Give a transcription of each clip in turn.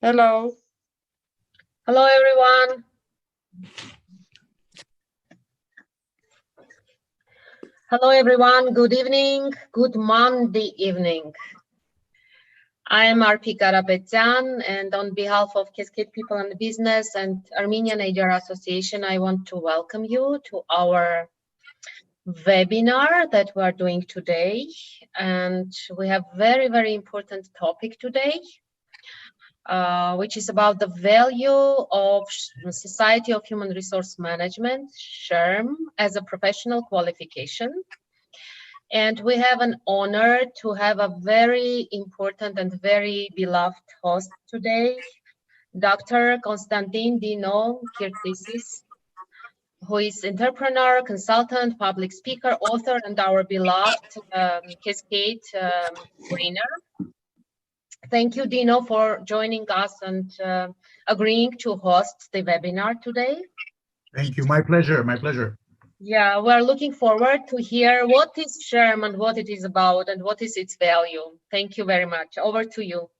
Hello. Hello, everyone. Hello, everyone. Good evening. Good Monday evening. I am RP Karapetyan, and on behalf of Cascade People and Business and Armenian HR Association, I want to welcome you to our webinar that we are doing today. And we have very, very important topic today. Which is about the value of Society of Human Resource Management, SHRM, as a professional qualification. And we have an honor to have a very important and very beloved host today, Dr. Constantine Dino Kiritsis, who is entrepreneur, consultant, public speaker, author, and our beloved Cascade trainer. Thank you, Dino, for joining us and agreeing to host the webinar today. Thank you. My pleasure. My pleasure. Yeah, we're looking forward to hear what is SHRM and what it is about and what is its value. Thank you very much. Over to you.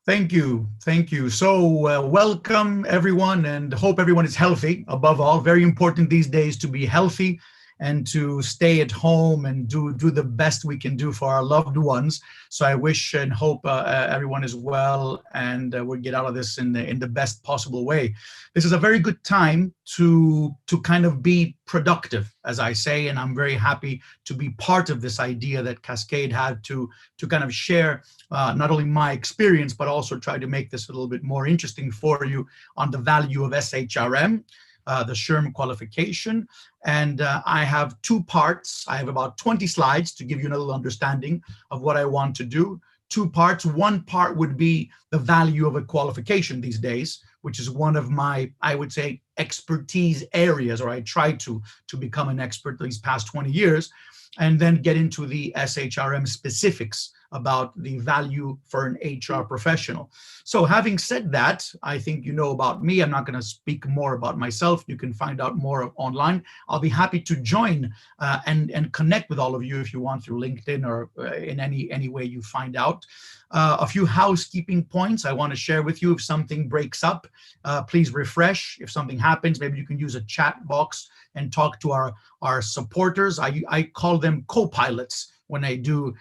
Thank you. Thank you. So welcome, everyone, and hope everyone is healthy. Above all, very important these days to be healthy and to stay at home and do the best we can do for our loved ones. So I wish and hope everyone is well and we'll get out of this in the best possible way. This is a very good time to kind of be productive, as I say, and I'm very happy to be part of this idea that Cascade had to kind of share not only my experience, but also try to make this a little bit more interesting for you on the value of SHRM. The SHRM qualification, and I have two parts. I have about 20 slides to give you a little understanding of what I want to do. Two parts. One part would be the value of a qualification these days, which is one of my, I would say, expertise areas, or I tried to become an expert these past 20 years, and then get into the SHRM specifics about the value for an HR professional. So having said that, I think you know about me. I'm not going to speak more about myself. You can find out more online. I'll be happy to join and connect with all of you if you want through LinkedIn or in any way you find out. A few housekeeping points I want to share with you. If something breaks up, please refresh. If something happens, maybe you can use a chat box and talk to our supporters. I call them co-pilots when I do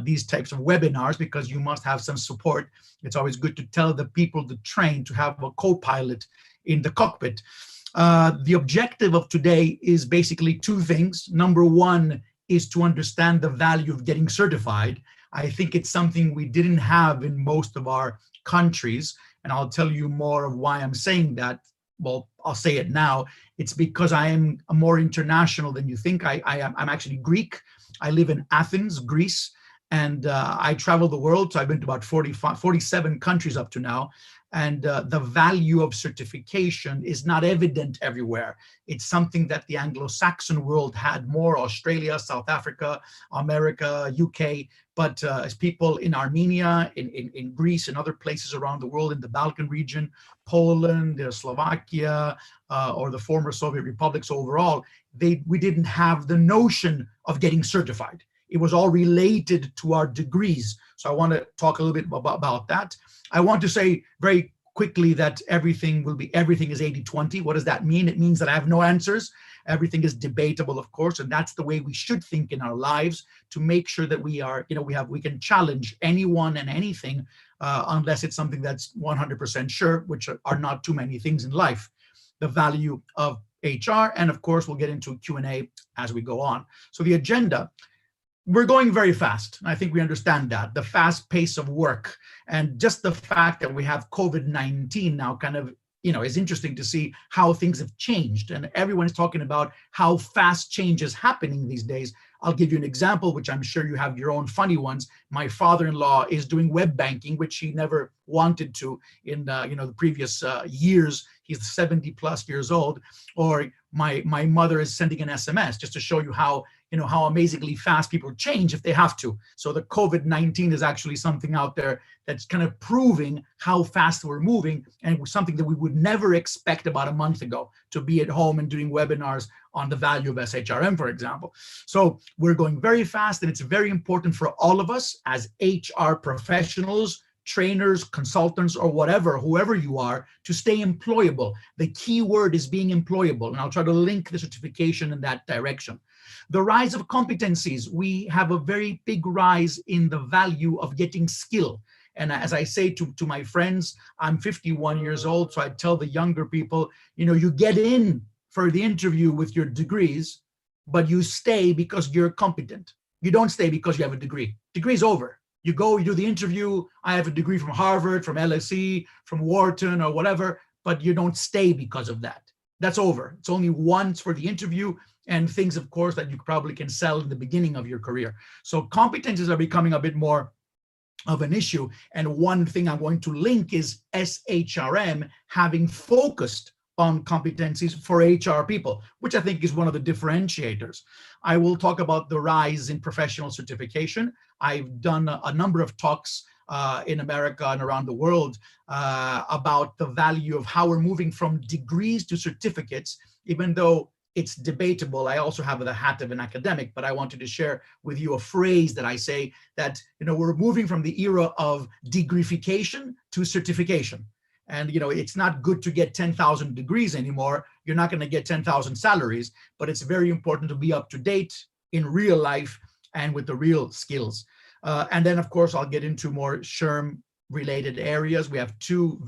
these types of webinars, because you must have some support. It's always good to tell the people to train to have a co-pilot in the cockpit. The objective of today is basically two things. Number one is to understand the value of getting certified. I think it's something we didn't have in most of our countries, and I'll tell you more of why I'm saying that. Well, I'll say it now. It's because I am more international than you think. I'm actually Greek. I live in Athens, Greece, and I travel the world. So I've been to about 47 countries up to now. And the value of certification is not evident everywhere. It's something that the Anglo-Saxon world had more, Australia, South Africa, America, UK, but as people in Armenia, in Greece, and other places around the world, in the Balkan region, Poland, Slovakia, or the former Soviet republics overall, we didn't have the notion of getting certified. It was all related to our degrees. So I want to talk a little bit about that. I want to say very quickly that everything is 80-20. What does that mean? It means that I have no answers. Everything is debatable, of course, and that's the way we should think in our lives, to make sure that we are, we can challenge anyone and anything, unless it's something that's 100% sure, which are not too many things in life. The value of HR, and of course, we'll get into Q&A as we go on. So the agenda. We're going very fast. I think we understand that. The fast pace of work and just the fact that we have COVID-19 now kind of, is interesting to see how things have changed. And everyone is talking about how fast change is happening these days. I'll give you an example, which I'm sure you have your own funny ones. My father-in-law is doing web banking, which he never wanted to in the previous years. He's 70 plus years old. Or my mother is sending an SMS, just to show you how amazingly fast people change if they have to. So the COVID-19 is actually something out there that's kind of proving how fast we're moving, and it was something that we would never expect about a month ago, to be at home and doing webinars on the value of SHRM, for example. So we're going very fast, and it's very important for all of us as HR professionals trainers, consultants, or whoever you are, to stay employable. The key word is being employable, and I'll try to link the certification in that direction. The rise of competencies. We have a very big rise in the value of getting skill. And as I say to my friends, I'm 51 years old, so I tell the younger people, you get in for the interview with your degrees, but you stay because you're competent. You don't stay because you have a degree. Degree's over. You go, you do the interview. I have a degree from Harvard, from LSE, from Wharton, or whatever, but you don't stay because of that. That's over. It's only once for the interview, and things, of course, that you probably can sell in the beginning of your career. So competencies are becoming a bit more of an issue. And one thing I'm going to link is SHRM having focused on competencies for HR people, which I think is one of the differentiators. I will talk about the rise in professional certification. I've done a number of talks in America and around the world about the value of how we're moving from degrees to certificates, even though it's debatable. I also have the hat of an academic, but I wanted to share with you a phrase that I say that, we're moving from the era of degreeification to certification. And, it's not good to get 10,000 degrees anymore. You're not going to get 10,000 salaries, but it's very important to be up to date in real life and with the real skills. And then, of course, I'll get into more SHRM related areas. We have two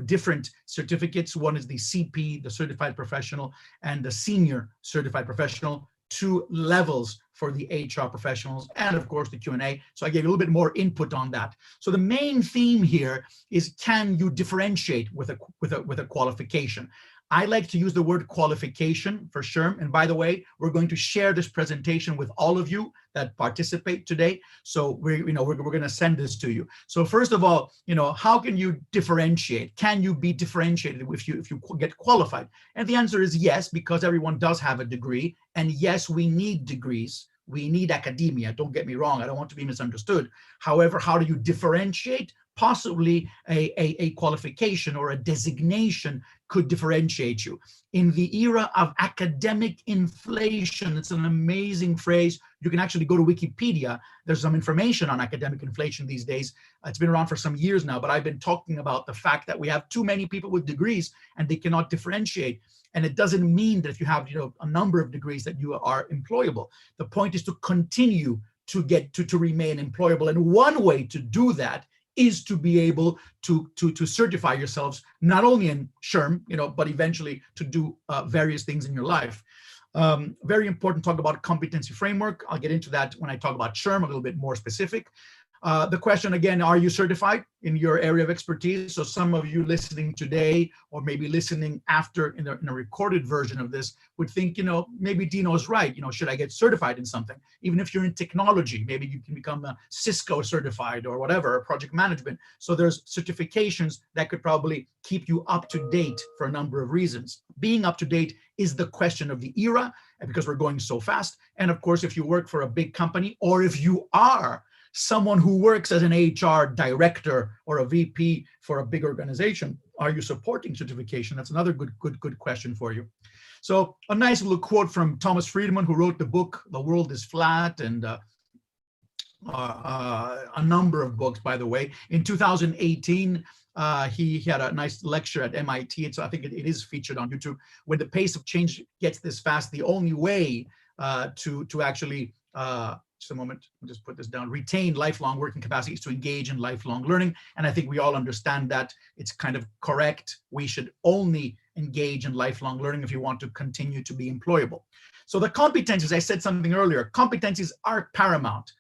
different certificates. One is the CP, the Certified Professional, and the Senior Certified Professional, 2 levels for the HR professionals, and of course the Q&A. So I gave you a little bit more input on that. So the main theme here is, can you differentiate with a qualification? I like to use the word qualification for SHRM. And by the way, we're going to share this presentation with all of you that participate today. So we're going to send this to you. So first of all, how can you differentiate? Can you be differentiated if you get qualified? And the answer is yes, because everyone does have a degree. And yes, we need degrees. We need academia. Don't get me wrong. I don't want to be misunderstood. However, how do you differentiate? Possibly a qualification or a designation could differentiate you. In the era of academic inflation, it's an amazing phrase. You can actually go to Wikipedia. There's some information on academic inflation these days. It's been around for some years now, but I've been talking about the fact that we have too many people with degrees and they cannot differentiate. And it doesn't mean that if you have a number of degrees that you are employable. The point is to continue to get to remain employable. And one way to do that is to be able to certify yourselves, not only in SHRM, but eventually to do various things in your life. Very important to talk about competency framework. I'll get into that when I talk about SHRM, a little bit more specific. The question again, are you certified in your area of expertise? So some of you listening today, or maybe listening after in a recorded version of this, would think, maybe Dino is right. Should I get certified in something? Even if you're in technology, maybe you can become a Cisco certified or whatever, project management. So there's certifications that could probably keep you up to date for a number of reasons. Being up to date is the question of the era, because we're going so fast. And of course, if you work for a big company, or if you are someone who works as an HR director or a VP for a big organization, are you supporting certification? That's another good question for you. So a nice little quote from Thomas Friedman, who wrote the book, The World is Flat, and a number of books, by the way. In 2018, he had a nice lecture at MIT. So I think it is featured on YouTube. When the pace of change gets this fast, the only way to actually just a moment, I'll just put this down, retain lifelong working capacity is to engage in lifelong learning. And I think we all understand that. It's kind of correct. We should only engage in lifelong learning if you want to continue to be employable. So the competencies, I said something earlier, competencies are paramount.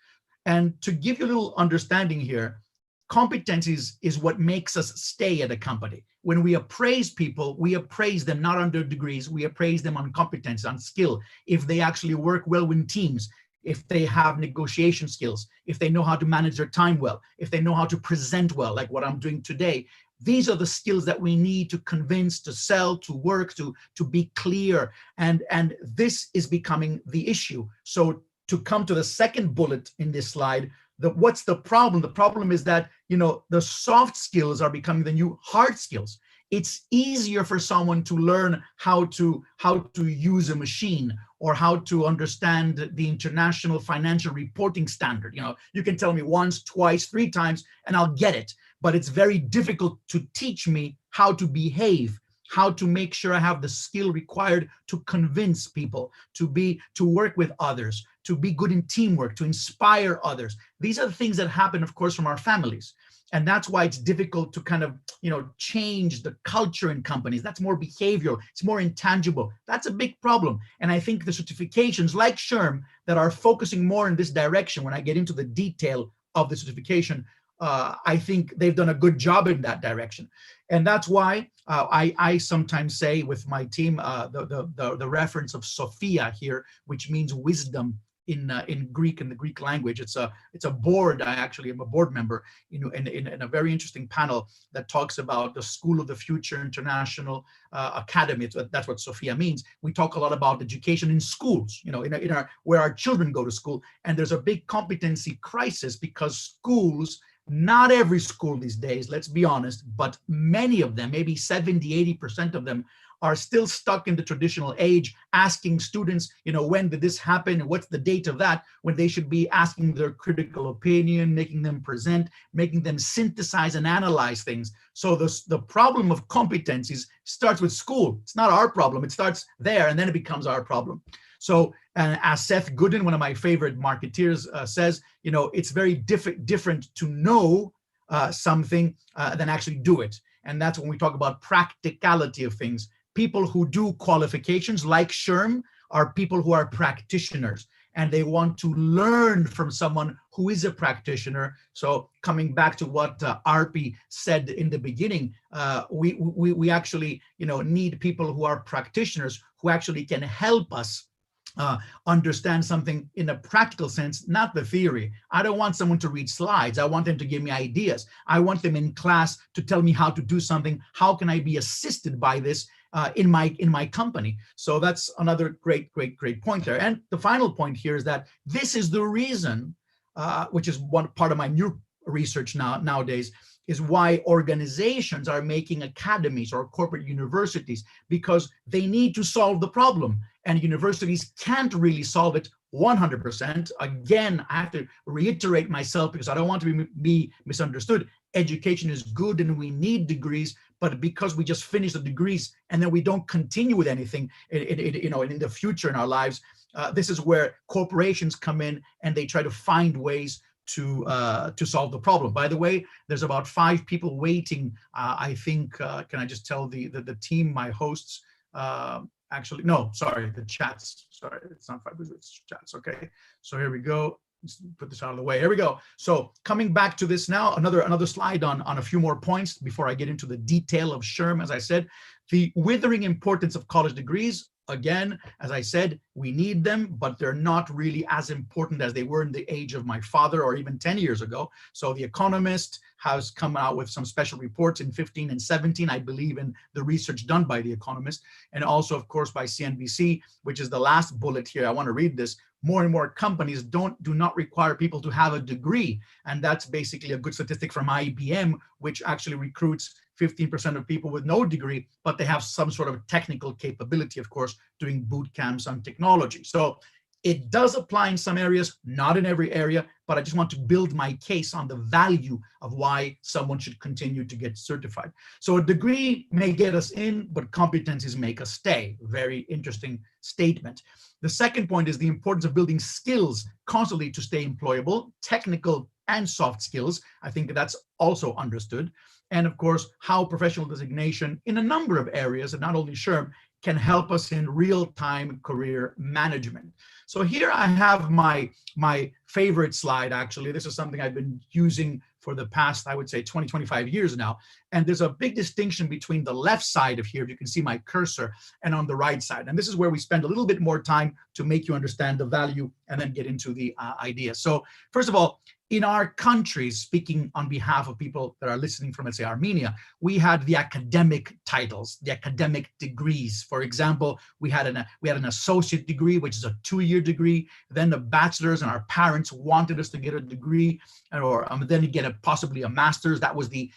And to give you a little understanding here, competencies is what makes us stay at a company. When we appraise people, we appraise them not on their degrees, we appraise them on competence, on skill, if they actually work well in teams, if they have negotiation skills, if they know how to manage their time well, if they know how to present well, like what I'm doing today. These are the skills that we need to convince, to sell, to work, to be clear. And this is becoming the issue. So to come to the second bullet in this slide, what's the problem? The problem is that, the soft skills are becoming the new hard skills. it's easier for someone to learn how to use a machine or how to understand the international financial reporting standard. You know, you can tell me once, twice, 3 times, and I'll get it. But it's very difficult to teach me how to behave, how to make sure I have the skill required to convince people, to work with others, to be good in teamwork, to inspire others. These are the things that happen, of course, from our families. And that's why it's difficult to kind of, change the culture in companies. That's more behavioral. It's more intangible. That's a big problem. And I think the certifications like SHRM that are focusing more in this direction, when I get into the detail of the certification, I think they've done a good job in that direction. And that's why I sometimes say with my team, the reference of Sophia here, which means wisdom in Greek, in the Greek language. It's a board. I actually am a board member in a very interesting panel that talks about the School of the Future International Academy. That's what Sophia means. We talk a lot about education in schools, where our children go to school, and there's a big competency crisis because schools, not every school these days, let's be honest, but many of them, maybe 70, 80% of them, are still stuck in the traditional age, asking students, when did this happen? What's the date of that? When they should be asking their critical opinion, making them present, making them synthesize and analyze things. So the problem of competencies starts with school. It's not our problem. It starts there, and then it becomes our problem. So, as Seth Godin, one of my favorite marketeers, says, it's very different to know something than actually do it. And that's when we talk about practicality of things. People who do qualifications like SHRM are people who are practitioners, and they want to learn from someone who is a practitioner. So coming back to what Arpi said in the beginning, we actually need people who are practitioners who actually can help us understand something in a practical sense, not the theory. I don't want someone to read slides. I want them to give me ideas. I want them in class to tell me how to do something. How can I be assisted by this in my company? So that's another great point there. And the final point here is that this is the reason, which is one part of my new research nowadays, is why organizations are making academies or corporate universities, because they need to solve the problem. And universities can't really solve it 100%. Again, I have to reiterate myself because I don't want to be misunderstood. Education is good and we need degrees, but because we just finish the degrees and then we don't continue with anything in the future in our lives, this is where corporations come in and they try to find ways to solve the problem. By the way, there's about 5 people waiting. I think, can I just tell the team, my hosts, actually, no, sorry, the chats. Sorry, it's not 5, it's chats. Okay, so here we go. Let's put this out of the way. Here we go. So coming back to this now, another slide on a few more points before I get into the detail of SHRM. As I said, the withering importance of college degrees. Again, as I said, we need them, but they're not really as important as they were in the age of my father or even 10 years ago. So The Economist has come out with some special reports in 15 and 17. I believe in the research done by The Economist, and also, of course, by CNBC, which is the last bullet here. I want to read this. More and more companies do not require people to have a degree. And that's basically a good statistic from IBM, which actually recruits 15% of people with no degree, but they have some sort of technical capability, of course, doing boot camps on technology. So it does apply in some areas, not in every area, but I just want to build my case on the value of why someone should continue to get certified. So a degree may get us in, but competencies make us stay. Very interesting statement. The second point is the importance of building skills constantly to stay employable, technical and soft skills. I think that's also understood. And of course, how professional designation in a number of areas, and not only SHRM, can help us in real-time career management. So here I have my favorite slide, actually. This is something I've been using for the past, I would say, 20, 25 years now. And there's a big distinction between the left side of here, if you can see my cursor, and on the right side. And this is where we spend a little bit more time to make you understand the value and then get into the idea. So first of all, in our countries, speaking on behalf of people that are listening from, let's say, Armenia, we had the academic titles, the academic degrees. For example, we had an associate degree, which is a 2-year degree, then the bachelor's, and our parents wanted us to get a degree, or then you get possibly a master's. That was the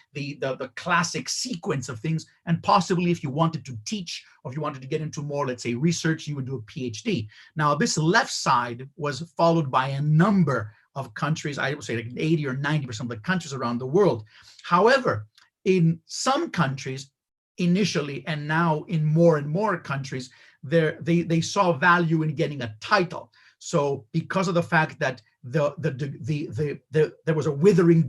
classic sequence of things. And possibly if you wanted to teach, or if you wanted to get into more, let's say, research, you would do a PhD. Now, this left side was followed by a number of countries, I would say like 80 or 90% of the countries around the world. However, in some countries, initially, and now in more and more countries, they saw value in getting a title. So because of the fact that there was a withering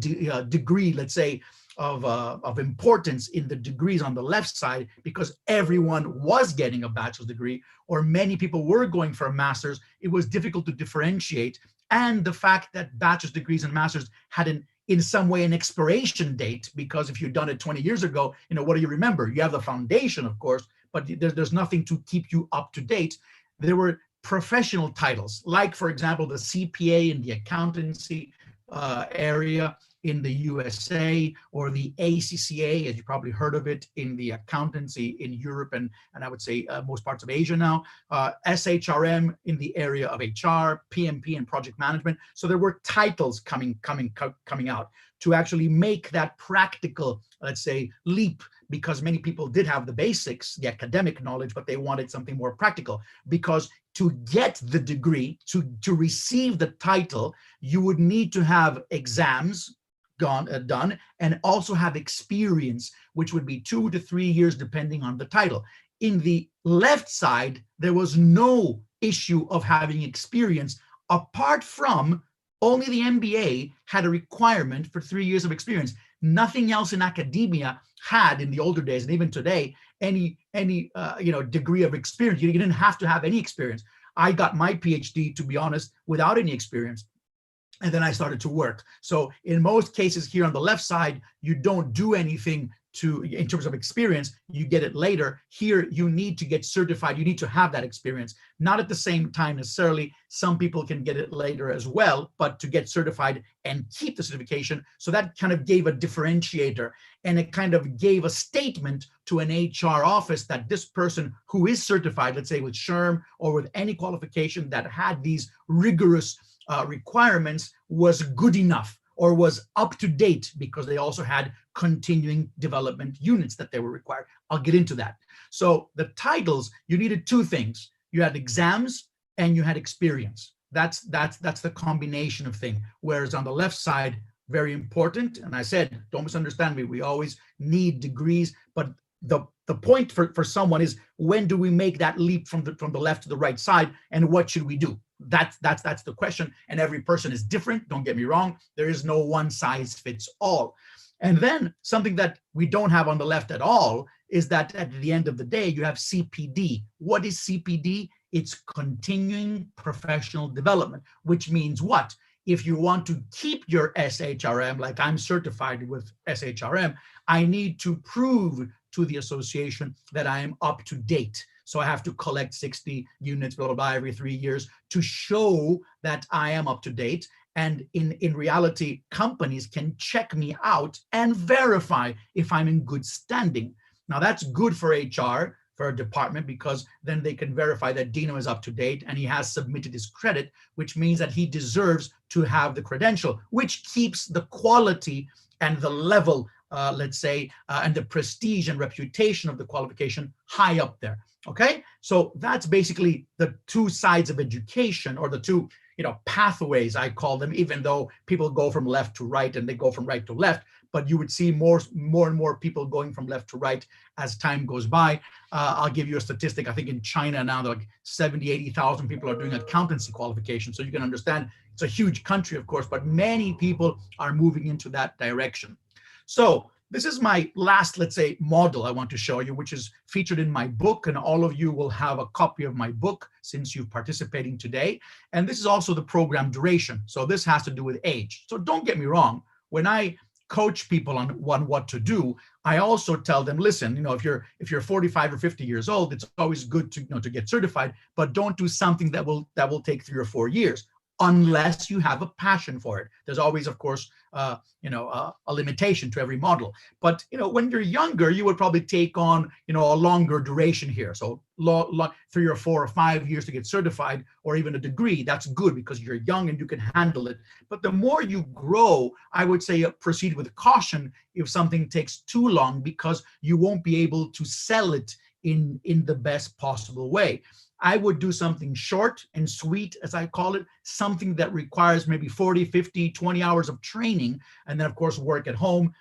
degree, let's say, of importance in the degrees on the left side, because everyone was getting a bachelor's degree, or many people were going for a master's, it was difficult to differentiate. And the fact that bachelor's degrees and masters had in some way an expiration date, because if you'd done it 20 years ago, what do you remember? You have the foundation, of course, but there's nothing to keep you up to date. There were professional titles, like, for example, the CPA in the accountancy area in the USA, or the ACCA, as you probably heard of it, in the accountancy in Europe and I would say most parts of Asia now, SHRM in the area of HR, PMP and project management. So there were titles coming out to actually make that practical, let's say, leap, because many people did have the basics, the academic knowledge, but they wanted something more practical. Because to get the degree, to receive the title, you would need to have exams done, and also have experience, which would be 2 to 3 years depending on the title. In the left side, there was no issue of having experience, apart from only the MBA had a requirement for 3 years of experience. Nothing else in academia had, in the older days, and even today, any degree of experience. You didn't have to have any experience. I got my PhD, to be honest, without any experience. And then I started to work. So in most cases here on the left side, you don't do anything in terms of experience, you get it later. Here, you need to get certified. You need to have that experience. Not at the same time necessarily. Some people can get it later as well, but to get certified and keep the certification. So that kind of gave a differentiator, and it kind of gave a statement to an HR office that this person who is certified, let's say with SHRM or with any qualification that had these rigorous requirements, was good enough or was up to date, because they also had continuing development units that they were required. I'll get into that. So the titles, you needed 2 things. You had exams and you had experience. That's the combination of thing. Whereas on the left side, very important, and I said, don't misunderstand me, we always need degrees, but the point for someone is, when do we make that leap from the left to the right side, and what should we do? That's the question, and every person is different. Don't get me wrong. There is no one size fits all. And then something that we don't have on the left at all is that at the end of the day, you have CPD. What is CPD? It's continuing professional development, which means what? If you want to keep your SHRM, like I'm certified with SHRM, I need to prove to the association that I am up to date. So I have to collect 60 units, blah, blah, blah, every 3 years to show that I am up to date. And in reality, companies can check me out and verify if I'm in good standing. Now that's good for HR, for a department, because then they can verify that Dino is up to date and he has submitted his credit, which means that he deserves to have the credential, which keeps the quality and the level, let's say, and the prestige and reputation of the qualification high up there. Okay, so that's basically the 2 sides of education, or the 2, pathways, I call them, even though people go from left to right and they go from right to left, but you would see more and more people going from left to right as time goes by. I'll give you a statistic. I think in China now, like 70, 80,000 people are doing accountancy qualifications. So you can understand it's a huge country, of course, but many people are moving into that direction. So this is my last, let's say, model I want to show you, which is featured in my book, and all of you will have a copy of my book since you're participating today. And this is also the program duration. So this has to do with age. So don't get me wrong. When I coach people on what to do, I also tell them, listen, if you're 45 or 50 years old, it's always good to to get certified, but don't do something that will take 3 or 4 years. unless you have a passion for it. There's always, of course, a limitation to every model. But when you're younger, you would probably take on a longer duration here. So 3 or 4 or 5 years to get certified, or even a degree. That's good because you're young and you can handle it. But the more you grow, I would say proceed with caution if something takes too long, because you won't be able to sell it in the best possible way. I would do something short and sweet, as I call it, something that requires maybe 40, 50, 20 hours of training, and then of course work at home,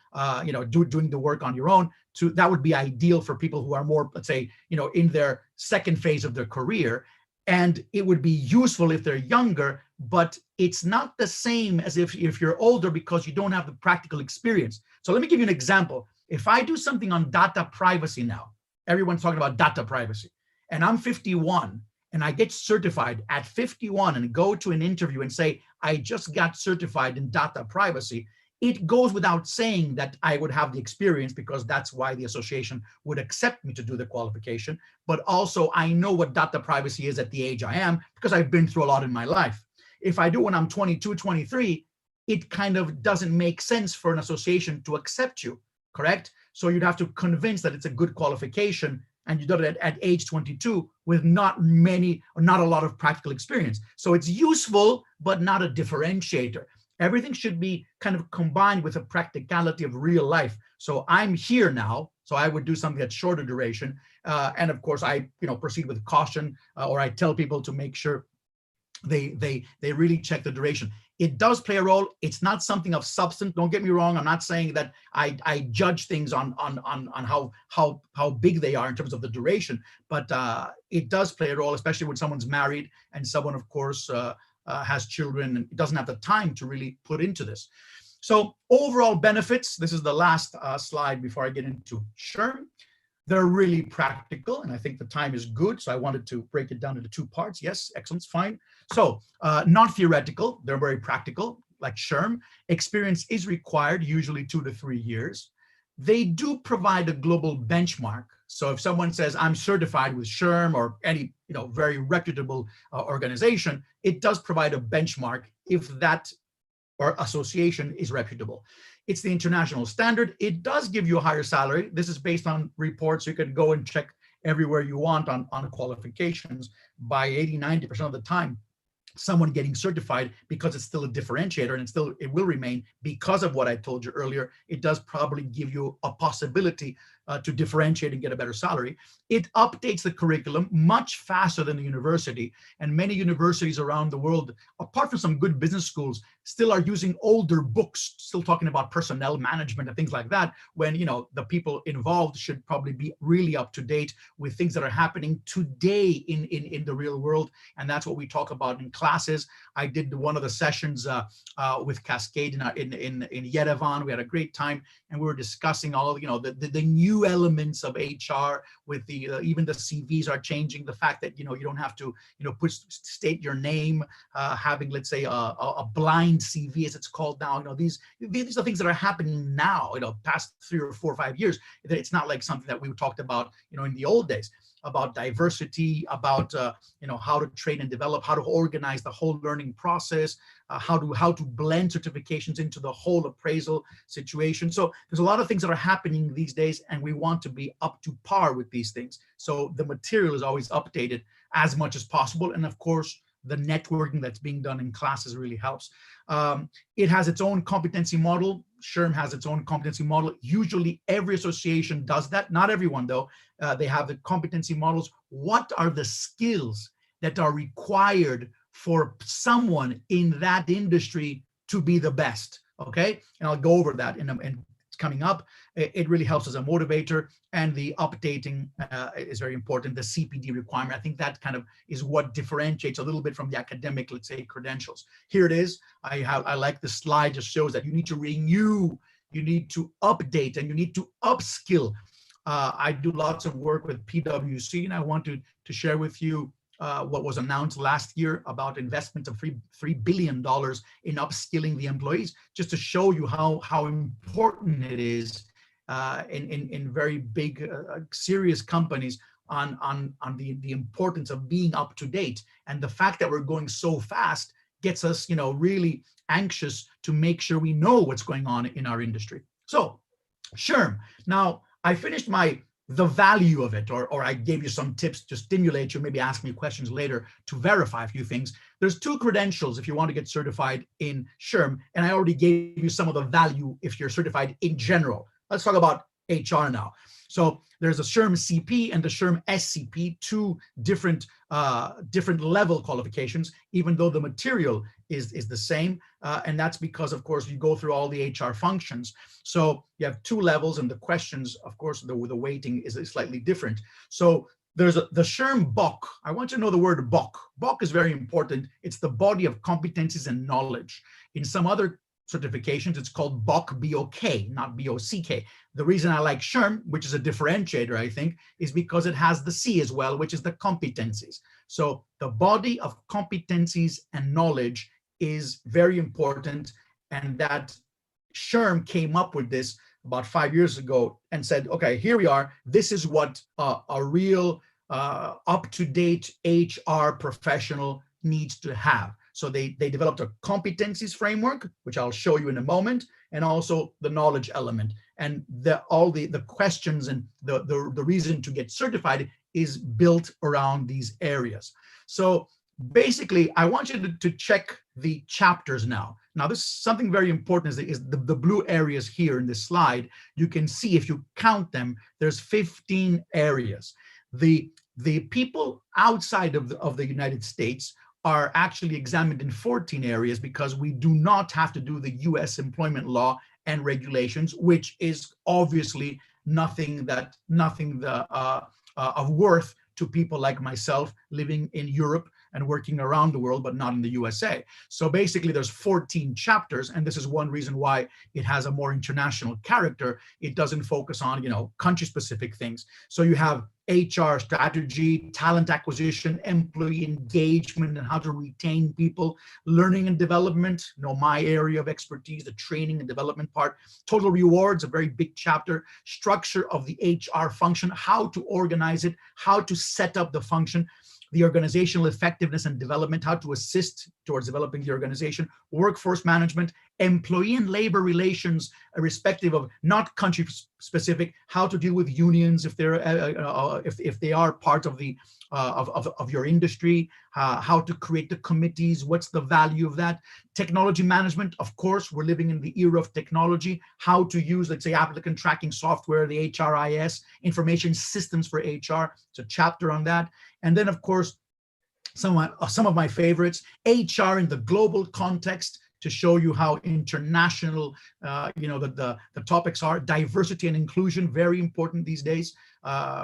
doing the work on your own. That would be ideal for people who are more, let's say, in their second phase of their career. And it would be useful if they're younger, but it's not the same as if you're older, because you don't have the practical experience. So let me give you an example. If I do something on data privacy now, everyone's talking about data privacy, and I'm 51 and I get certified at 51 and go to an interview and say, I just got certified in data privacy, it goes without saying that I would have the experience, because that's why the association would accept me to do the qualification. But also I know what data privacy is at the age I am, because I've been through a lot in my life. If I do when I'm 22, 23, it kind of doesn't make sense for an association to accept you, correct? So you'd have to convince that it's a good qualification, and you did it at age 22 with not a lot of practical experience. So it's useful, but not a differentiator. Everything should be kind of combined with a practicality of real life. So I'm here now, so I would do something that's shorter duration. And of course, I proceed with caution, or I tell people to make sure they really check the duration. It does play a role. It's not something of substance. Don't get me wrong. I'm not saying that I judge things on how big they are in terms of the duration, but it does play a role, especially when someone's married and someone, of course, has children and doesn't have the time to really put into this. So overall benefits, this is the last slide before I get into SHRM. They're really practical, and I think the time is good, so I wanted to break it down into 2 parts. Yes, excellent, fine. So not theoretical, they're very practical, like SHRM. Experience is required, usually 2 to 3 years. They do provide a global benchmark. So if someone says, I'm certified with SHRM or any very reputable organization, it does provide a benchmark if that or association is reputable. It's the international standard. It does give you a higher salary. This is based on reports. You can go and check everywhere you want on qualifications. By 80, 90% of the time, someone getting certified, because it's still a differentiator, and it will remain because of what I told you earlier, it does probably give you a possibility to differentiate and get a better salary. It updates the curriculum much faster than the university, and many universities around the world, apart from some good business schools, still are using older books, still talking about personnel management and things like that, when the people involved should probably be really up to date with things that are happening today in the real world. And that's what we talk about in classes. I did one of the sessions with Cascade in Yerevan. We had a great time, and we were discussing all of the new elements of HR, with the even the CVs are changing. The fact that you don't have to state your name, having, let's say, a blind CV, as it's called now. These are things that are happening now. Past 3 or 4 or 5 years. It's not like something that we talked about in the old days, about diversity, about how to train and develop, how to organize the whole learning process, how to blend certifications into the whole appraisal situation. So there's a lot of things that are happening these days, and we want to be up to par with these things. So the material is always updated as much as possible, and of course, the networking that's being done in classes really helps. It has its own competency model. SHRM has its own competency model. Usually every association does that. Not everyone though. They have the competency models. What are the skills that are required for someone in that industry to be the best? Okay, and I'll go over that in coming up. It really helps as a motivator, and the updating is very important. The CPD requirement, I think that kind of is what differentiates a little bit from the academic, let's say, credentials. Here it is. I like the slide, just shows that you need to renew, you need to update, and you need to upskill. I do lots of work with PwC, and I wanted to share with you what was announced last year about investment of $3 billion in upskilling the employees, just to show you how important it is in very big, serious companies on the importance of being up to date. And the fact that we're going so fast gets us, really anxious to make sure we know what's going on in our industry. So SHRM. Now, I finished the value of it, or I gave you some tips to stimulate you, maybe ask me questions later to verify a few things. There's 2 credentials if you want to get certified in SHRM, and I already gave you some of the value if you're certified in general. Let's talk about HR now. So there's a SHRM-CP and the SHRM-SCP, 2 different level qualifications, even though the material is the same. And that's because, of course, you go through all the HR functions. So you have 2 levels, and the questions, of course, the weighting is slightly different. So there's the SHRM-BOC. I want you to know the word BOC. BOC is very important. It's the body of competencies and knowledge. In some other certifications, it's called BOC, B-O-K, not B-O-C-K. The reason I like SHRM, which is a differentiator, I think, is because it has the C as well, which is the competencies. So the body of competencies and knowledge is very important, and that SHRM came up with this about 5 years ago and said, okay, here we are. This is what a real up-to-date HR professional needs to have. So they developed a competencies framework, which I'll show you in a moment, and also the knowledge element. And all the questions and the reason to get certified is built around these areas. So basically, I want you to check the chapters now. Now, this is something very important is the blue areas here in this slide. You can see, if you count them, there's 15 areas. The people outside of the United States are actually examined in 14 areas because we do not have to do the US employment law and regulations, which is obviously nothing of worth to people like myself living in Europe and working around the world, but not in the USA. So basically there's 14 chapters, and this is one reason why it has a more international character. It doesn't focus on, country-specific things. So you have HR strategy, talent acquisition, employee engagement, and how to retain people, learning and development, my area of expertise, the training and development part, total rewards, a very big chapter, structure of the HR function, how to organize it, how to set up the function, the organizational effectiveness and development, how to assist towards developing the organization, workforce management, employee and labor relations, irrespective of not country specific, how to deal with unions if they're if they are part of the of your industry, how to create the committees, what's the value of that, technology management. Of course, we're living in the era of technology, how to use, let's say, applicant tracking software, the HRIS, information systems for HR. It's a chapter on that. And then, of course, some of my favorites, HR in the global context, to show you how international, the topics are. Diversity and inclusion, very important these days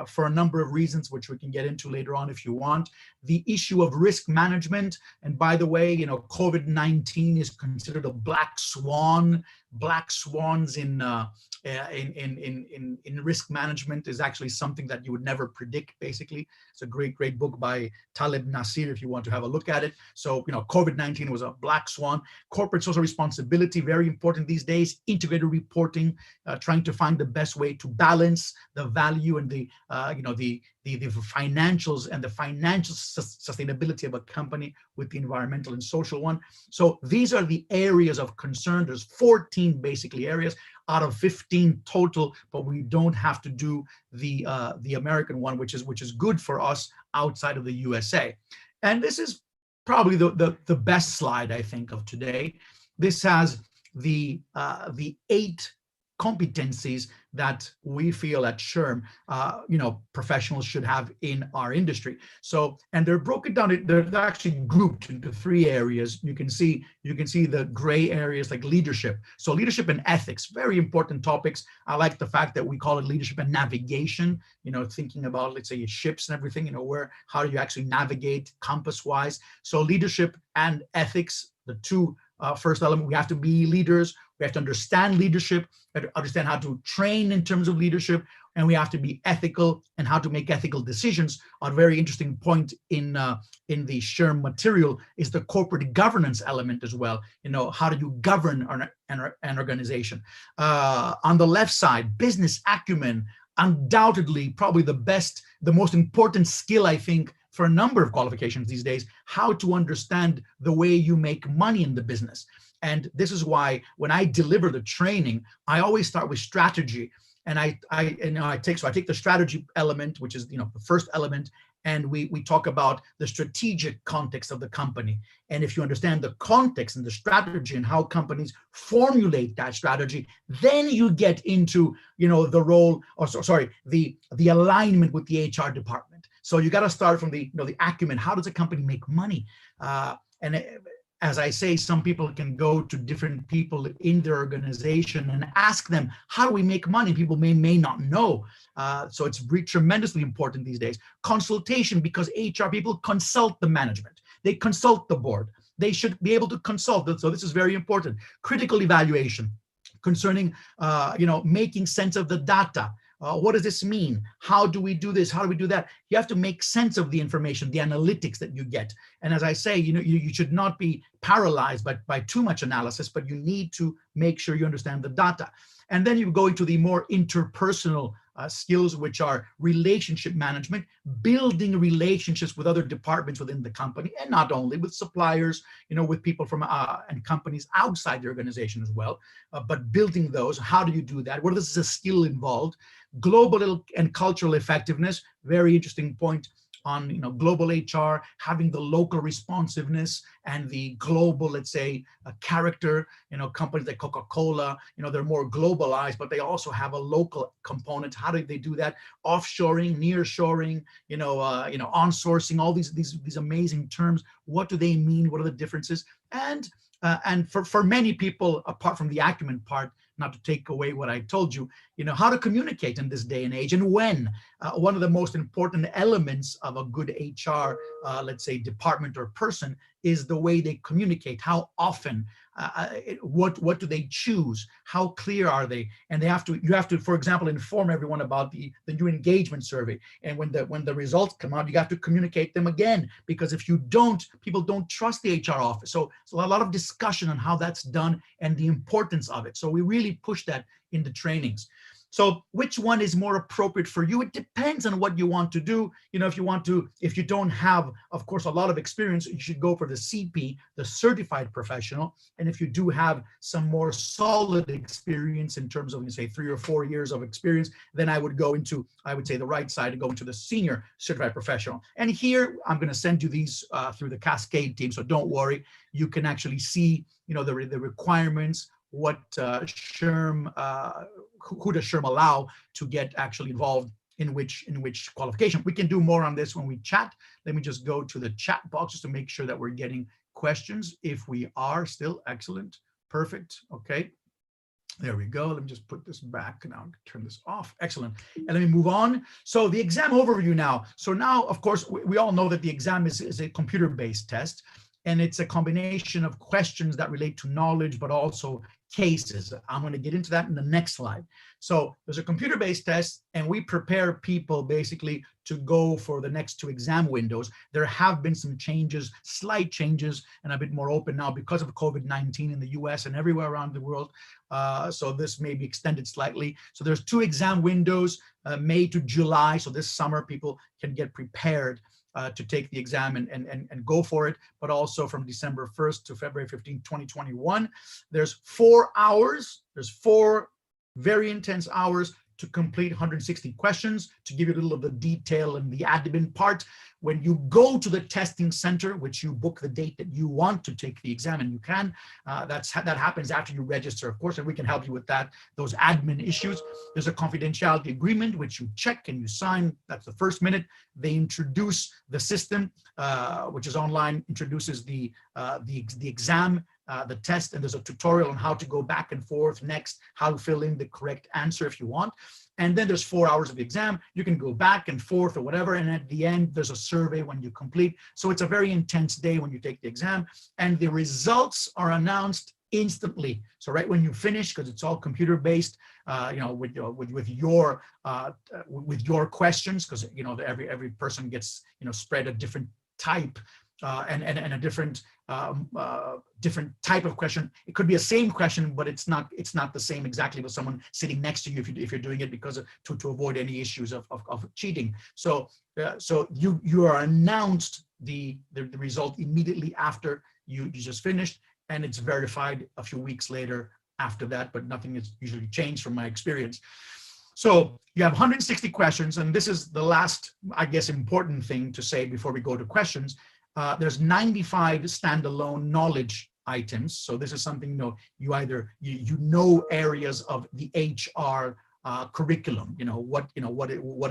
for a number of reasons, which we can get into later on if you want. The issue of risk management, and by the way, COVID-19 is considered a black swan. Black swans in risk management is actually something that you would never predict. Basically, it's a great book by Taleb Nasir if you want to have a look at it. So COVID-19 was a black swan. Corporate social responsibility, very important these days. Integrated reporting, trying to find the best way to balance the value and the financials and the financial sustainability of a company with the environmental and social one. So these are the areas of concern. There's 14 basically areas out of 15 total, but we don't have to do the American one, which is good for us outside of the USA. And this is probably the best slide, I think, of today. This has the 8 competencies that we feel at SHRM, professionals should have in our industry. So, and they're broken down, they're actually grouped into 3 areas. You can see the gray areas like leadership. So leadership and ethics, very important topics. I like the fact that we call it leadership and navigation, thinking about, let's say, ships and everything, how do you actually navigate compass-wise. So leadership and ethics, the 2 first element. We have to be leaders. We have to understand leadership, we have to understand how to train in terms of leadership, and we have to be ethical and how to make ethical decisions. A very interesting point in the SHRM material is the corporate governance element as well. How do you govern an organization? On the left side, business acumen, undoubtedly probably the most important skill, I think, for a number of qualifications these days, how to understand the way you make money in the business. And this is why when I deliver the training, I always start with strategy. And I take the strategy element, which is the first element, and we talk about the strategic context of the company. And if you understand the context and the strategy and how companies formulate that strategy, then you get into the role, or sorry, the alignment with the HR department. So you got to start from the the acumen. How does a company make money? As I say, some people can go to different people in their organization and ask them, how do we make money? People may not know. So it's tremendously important these days. Consultation, because HR people consult the management. They consult the board. They should be able to consult. So this is very important. Critical evaluation concerning, making sense of the data. What does this mean? How do we do this? How do we do that? You have to make sense of the information, the analytics that you get. And as I say, you should not be paralyzed by too much analysis, but you need to make sure you understand the data. And then you go into the more interpersonal skills, which are relationship management, building relationships with other departments within the company, and not only with suppliers, with people from and companies outside the organization as well, but building those. How do you do that? What is the skill involved? Global and cultural effectiveness, very interesting point on global HR, having the local responsiveness and the global, let's say, character. Companies like Coca-Cola, they're more globalized, but they also have a local component. How do they do that? Offshoring, nearshoring, onsourcing, all these amazing terms. What do they mean? What are the differences? And for many people, apart from the acumen part, not to take away what I told you, how to communicate in this day and age, and when. One of the most important elements of a good HR, let's say, department or person is the way they communicate. How often, what do they choose? How clear are they? And you have to, for example, inform everyone about the new engagement survey. And when the results come out, you have to communicate them again, because if you don't, people don't trust the HR office. So a lot of discussion on how that's done and the importance of it. So we really push that in the trainings. So which one is more appropriate for you? It depends on what you want to do. If you don't have, of course, a lot of experience, you should go for the CP, the certified professional. And if you do have some more solid experience in terms of, say, 3 or 4 years of experience, then I would say the right side, to go into the senior certified professional. And here I'm going to send you these through the Cascade team. So don't worry, you can actually see, the requirements, what SHRM, who does SHRM allow to get actually involved in which qualification. We can do more on this when we chat. Let me just go to the chat box just to make sure that we're getting questions. If we are still, excellent, perfect, okay. There we go. Let me just put this back now, turn this off. Excellent. And let me move on. So the exam overview now. So now, of course, we all know that the exam is a computer-based test, and it's a combination of questions that relate to knowledge, but also cases. I'm going to get into that in the next slide. So there's a computer-based test, and we prepare people basically to go for the next 2 exam windows. There have been some changes, slight changes, and a bit more open now because of COVID-19 in the US and everywhere around the world. So this may be extended slightly. So there's 2 exam windows, May to July. So this summer people can get prepared to take the exam and go for it, but also from December 1st to February 15, 2021. There's 4 hours. There's 4 very intense hours to complete 160 questions. To give you a little of the detail and the admin part, when you go to the testing center, which you book the date that you want to take the exam, and you can, that happens after you register, of course, and we can help you with that, those admin issues. There's a confidentiality agreement, which you check and you sign. That's the first minute. They introduce the system, which is online, introduces the exam, the test, and there's a tutorial on how to go back and forth next, how to fill in the correct answer if you want. And then there's 4 hours of the exam. You can go back and forth or whatever. And at the end, there's a survey when you complete. So it's a very intense day when you take the exam, and the results are announced instantly. So right when you finish, because it's all computer based, with your questions, because every person gets spread a different type and a different different type of question. It could be a same question, but it's not the same exactly with someone sitting next to you if you're doing it because to avoid any issues of cheating. So so you are announced the result immediately after you just finished, and it's verified a few weeks later after that, but nothing is usually changed from my experience. So you have 160 questions, and this is the last, I guess, important thing to say before we go to questions. There's 95 standalone knowledge items. So this is something, you either you know areas of the HR curriculum, what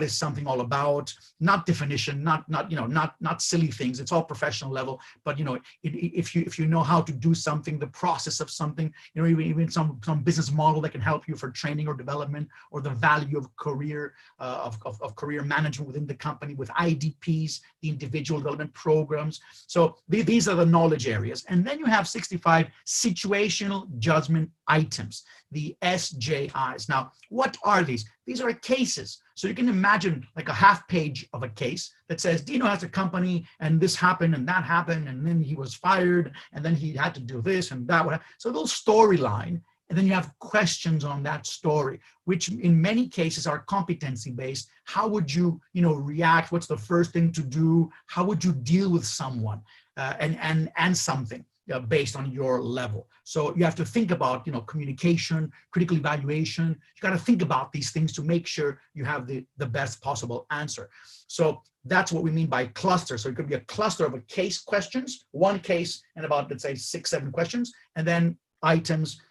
is something all about, not definition, not silly things. It's all professional level, but if you know how to do something, the process of something, even some business model that can help you for training or development, or the value of career of career management within the company with IDPs, the individual development programs. So these are the knowledge areas. And then you have 65 situational judgment items, the SJIs. Now, what are these? These are cases. So you can imagine like a half page of a case that says Dino has a company and this happened and that happened and then he was fired and then he had to do this and that. So those storyline, and then you have questions on that story, which in many cases are competency based. How would you, react? What's the first thing to do? How would you deal with someone and something? Based on your level. So you have to think about, communication, critical evaluation. You got to think about these things to make sure you have the best possible answer. So that's what we mean by cluster. So it could be a cluster of a case questions, one case and about, let's say, 6-7 questions, and then items,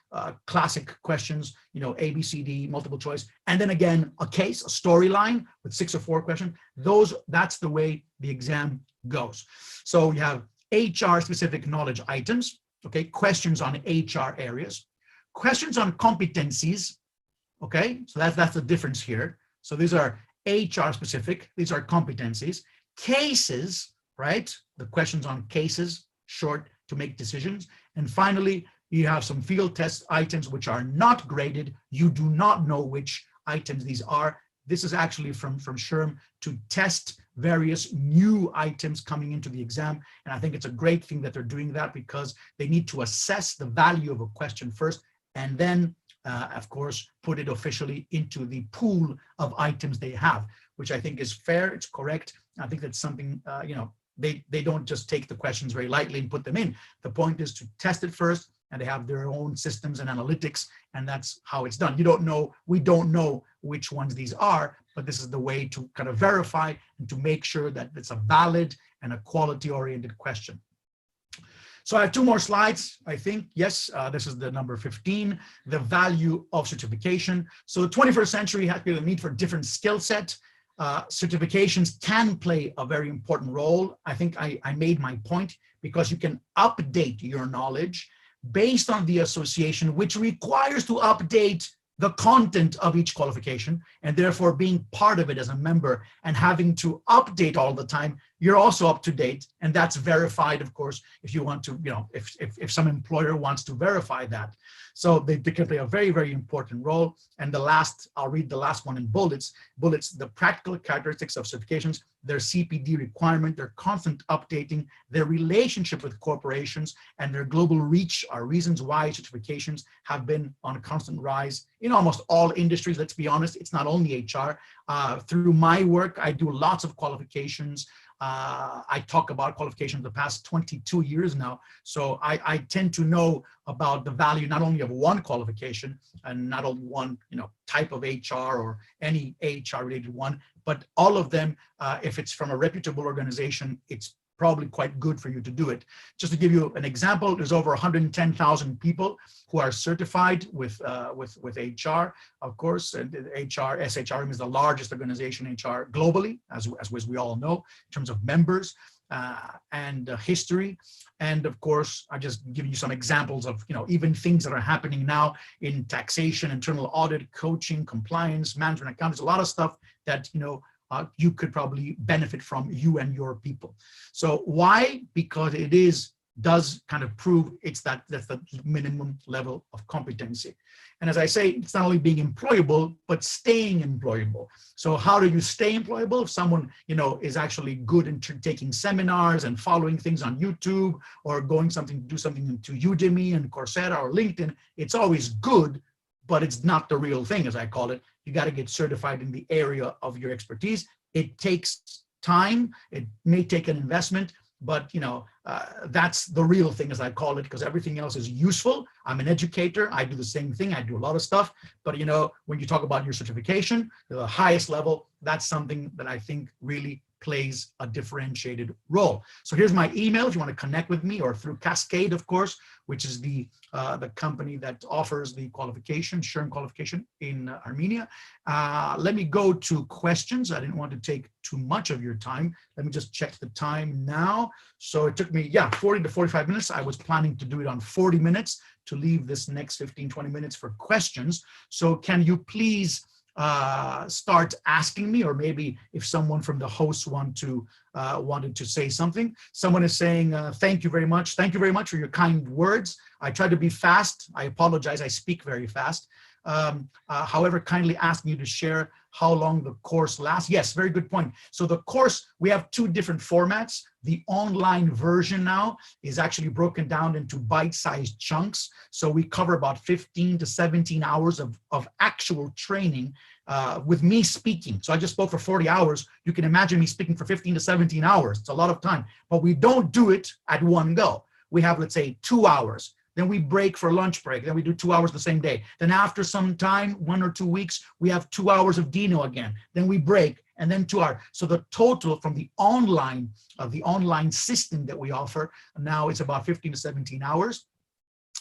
classic questions, A, B, C, D, multiple choice, and then again, a case, a storyline with 6 or 4 questions. That's the way the exam goes. So you have HR specific knowledge items, okay, questions on HR areas, questions on competencies, okay, so that's the difference here. So these are HR specific, these are competencies, cases, right, the questions on cases, short to make decisions, and finally, you have some field test items which are not graded. You do not know which items these are. This is actually from SHRM to test various new items coming into the exam. And I think it's a great thing that they're doing that because they need to assess the value of a question first, and then, of course, put it officially into the pool of items they have, which I think is fair, it's correct. I think that's something, they don't just take the questions very lightly and put them in. The point is to test it first, and they have their own systems and analytics, and that's how it's done. We don't know which ones these are, but this is the way to kind of verify and to make sure that it's a valid and a quality-oriented question. So I have 2 more slides, I think. Yes, this is the number 15, the value of certification. So the 21st century has been a need for different skill set. Certifications can play a very important role. I think I made my point because you can update your knowledge based on the association, which requires to update the content of each qualification, and therefore being part of it as a member and having to update all the time, you're also up to date, and that's verified, of course, if you want to, if some employer wants to verify that. So they can play a very, very important role. And I'll read the last one in bullets, the practical characteristics of certifications, their CPD requirement, their constant updating, their relationship with corporations, and their global reach are reasons why certifications have been on a constant rise in almost all industries. Let's be honest, it's not only HR. Through my work, I do lots of qualifications. I talk about qualifications the past 22 years now. So I tend to know about the value not only of one qualification and not only one type of HR or any HR related one, but all of them. If it's from a reputable organization, it's probably quite good for you to do it. Just to give you an example, there's over 110,000 people who are certified with HR, of course. And HR, SHRM is the largest organization in HR globally, as we all know, in terms of members and history. And of course, I just give you some examples of even things that are happening now in taxation, internal audit, coaching, compliance, management accounting. There's a lot of stuff that you could probably benefit from, you and your people. So why? Because it is does kind of prove that's the minimum level of competency. And as I say, it's not only being employable, but staying employable. So how do you stay employable? If someone, is actually good in taking seminars and following things on YouTube, or do something to Udemy and Coursera or LinkedIn, it's always good, but it's not the real thing, as I call it. You got to get certified in the area of your expertise. It takes time. It may take an investment, but that's the real thing, as I call it, because everything else is useful. I'm an educator. I do the same thing. I do a lot of stuff. But when you talk about your certification, the highest level, that's something that I think really plays a differentiated role. So here's my email if you want to connect with me, or through Cascade, of course, which is the company that offers the qualification, SHRM qualification in Armenia. Let me go to questions. I didn't want to take too much of your time. Let me just check the time now. So it took me, 40 to 45 minutes. I was planning to do it on 40 minutes to leave this next 15, 20 minutes for questions. So can you please start asking me, or maybe if someone from the hosts wanted to say something. Someone is saying, thank you very much. Thank you very much for your kind words. I try to be fast. I apologize. I speak very fast. However, kindly asking you to share how long the course lasts. Yes, very good point. So the course, we have two different formats. The online version now is actually broken down into bite-sized chunks. So we cover about 15 to 17 hours of actual training with me speaking. So I just spoke for 40 hours. You can imagine me speaking for 15 to 17 hours. It's a lot of time, but we don't do it at one go. We have, let's say, 2 hours. Then we break for lunch break. Then we do 2 hours the same day. Then after some time, 1 or 2 weeks, we have 2 hours of Dino again. Then we break, and then 2 hours. So the total from the online system that we offer now is about 15 to 17 hours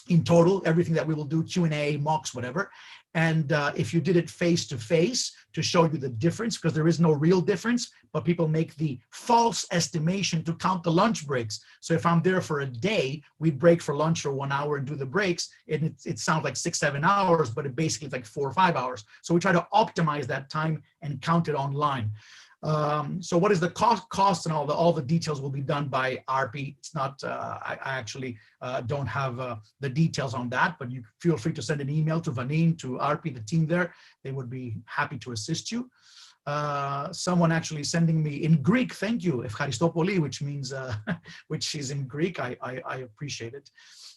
in total. Everything that we will do, Q&A, mocks, whatever. And if you did it face-to-face to show you the difference, because there is no real difference, but people make the false estimation to count the lunch breaks. So if I'm there for a day, we break for lunch for 1 hour and do the breaks, and it sounds like 6, 7 hours, but it basically is like 4 or 5 hours. So we try to optimize that time and count it online. So what is the cost and all the details will be done by RP. It's not, I actually don't have the details on that, but you feel free to send an email to Vanin, to RP, the team there. They would be happy to assist you. Someone actually sending me in Greek, thank you, Efcharistopoli, which means, which is in Greek. I appreciate it.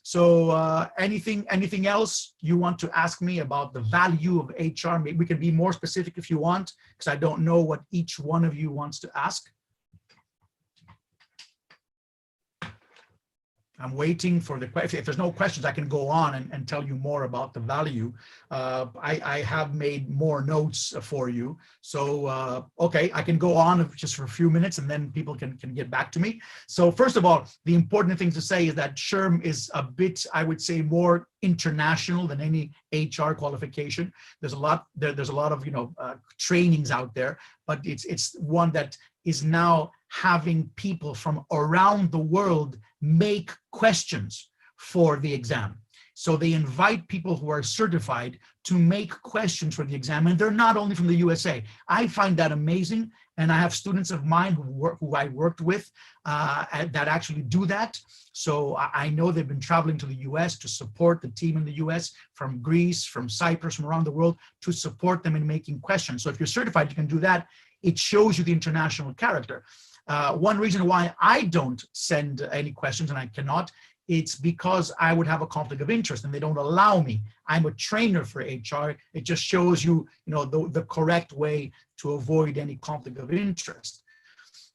So anything else you want to ask me about the value of HR? Maybe we can be more specific if you want, because I don't know what each one of you wants to ask. I'm waiting for the question. If there's no questions, I can go on and tell you more about the value. I have made more notes for you. So, okay, I can go on just for a few minutes and then people can get back to me. So first of all, the important thing to say is that SHRM is a bit, I would say, more international than any HR qualification. There's a lot, there's a lot of, trainings out there, but it's one that is now having people from around the world make questions for the exam. So they invite people who are certified to make questions for the exam, and they're not only from the USA. I find that amazing, and I have students of mine who I worked with that actually do that. So I know they've been traveling to the US to support the team in the US, from Greece, from Cyprus, from around the world, to support them in making questions. So if you're certified, you can do that. It shows you the international character. One reason why I don't send any questions, and I cannot, it's because I would have a conflict of interest and they don't allow me. I'm a trainer for HR. It just shows you, the correct way to avoid any conflict of interest.